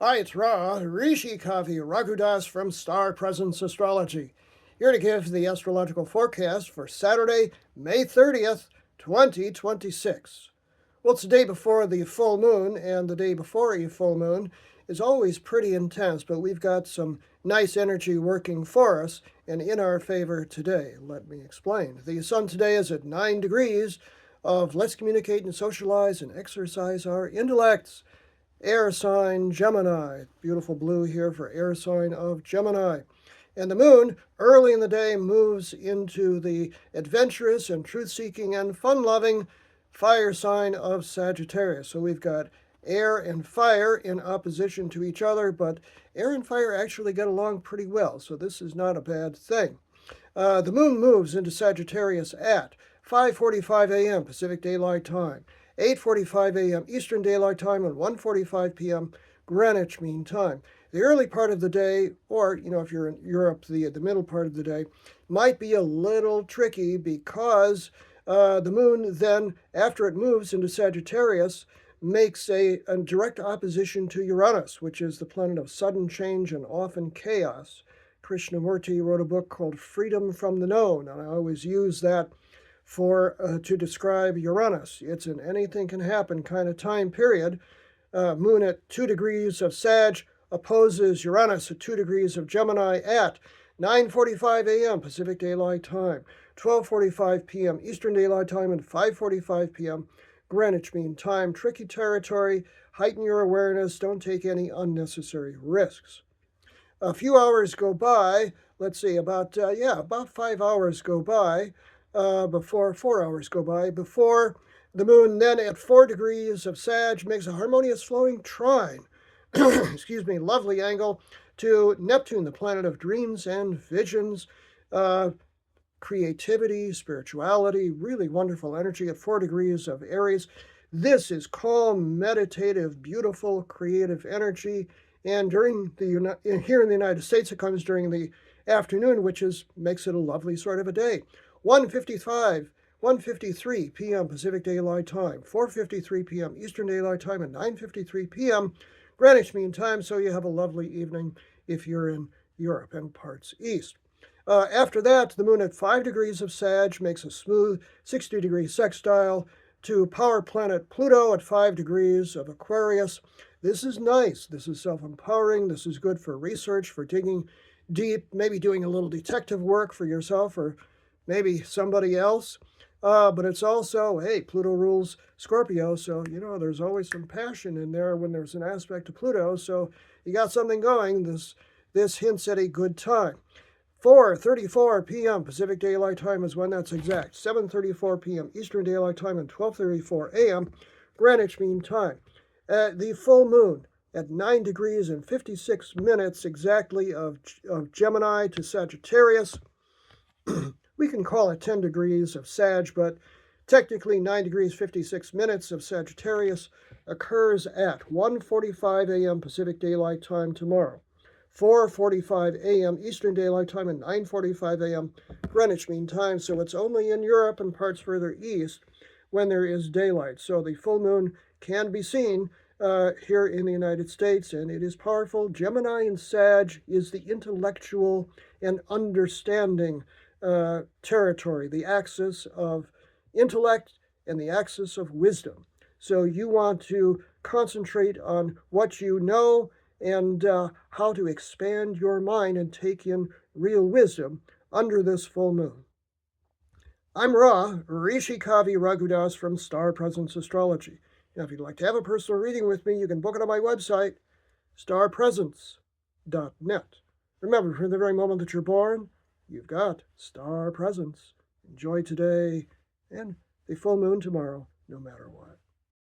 Hi, it's Ra, Rishi Kavi Raghudas from Star Presence Astrology, here to give the astrological forecast for Saturday, May 30th, 2026. Well, it's the day before the full moon, and the day before a full moon is always pretty intense, but we've got some nice energy working for us and in our favor today. Let me explain. The sun today is at 9 degrees of let's communicate and socialize and exercise our intellects. Air sign Gemini. Beautiful blue here for air sign of Gemini. And the moon, early in the day, moves into the adventurous and truth-seeking and fun-loving fire sign of Sagittarius. So we've got air and fire in opposition to each other, but air and fire actually get along pretty well, so this is not a bad thing. The moon moves into Sagittarius at 5:45 a.m. Pacific Daylight Time, 8:45 a.m. Eastern Daylight Time, and 1:45 p.m. Greenwich Mean Time. The early part of the day, or if you're in Europe, the middle part of the day, might be a little tricky because the moon then, after it moves into Sagittarius, makes a direct opposition to Uranus, which is the planet of sudden change and often chaos. Krishnamurti wrote a book called Freedom from the Known, and I always use that to describe Uranus. It's an anything can happen kind of time period. Moon at 2 degrees of Sadge opposes Uranus at 2 degrees of Gemini at 9:45 a.m. Pacific Daylight Time, 12:45 p.m. Eastern Daylight Time, and 5:45 p.m. Greenwich Mean Time. Tricky territory. Heighten your awareness. Don't take any unnecessary risks. A few hours go by. Let's see, about 5 hours go by. Before 4 hours go by, before the moon then at 4 degrees of Sadge makes a harmonious flowing trine, excuse me, lovely angle to Neptune, the planet of dreams and visions, creativity, spirituality, really wonderful energy at 4 degrees of Aries. This is calm, meditative, beautiful, creative energy. And here in the United States, it comes during the afternoon, which makes it a lovely sort of a day. 1:53 p.m. Pacific Daylight Time, 4:53 p.m. Eastern Daylight Time, and 9:53 p.m. Greenwich Mean Time, so you have a lovely evening if you're in Europe and parts east. After that, the moon at 5 degrees of Sadge makes a smooth 60-degree sextile to power planet Pluto at 5 degrees of Aquarius. This is nice. This is self-empowering. This is good for research, for digging deep, maybe doing a little detective work for yourself or maybe somebody else. But it's also, hey, Pluto rules Scorpio, so, there's always some passion in there when there's an aspect to Pluto. So you got something going. This hints at a good time. 4:34 p.m. Pacific Daylight Time is when that's exact. 7:34 p.m. Eastern Daylight Time and 12:34 a.m. Greenwich Mean Time. The full moon at 9 degrees and 56 minutes exactly of Gemini to Sagittarius. We can call it 10 degrees of Sag, but technically 9 degrees 56 minutes of Sagittarius occurs at 1:45 a.m. Pacific Daylight Time tomorrow, 4:45 a.m. Eastern Daylight Time, and 9:45 a.m. Greenwich Mean Time. So it's only in Europe and parts further east when there is daylight. So the full moon can be seen here in the United States, and it is powerful. Gemini and Sag is the intellectual and understanding territory, the axis of intellect and the axis of wisdom. So you want to concentrate on what you know and how to expand your mind and take in real wisdom under this full moon. I'm Ra, Rishi Kavi Raghudas from Star Presence Astrology. Now, if you'd like to have a personal reading with me, you can book it on my website, starpresence.net. Remember, from the very moment that you're born, you've got star presence. Enjoy today and the full moon tomorrow, no matter what.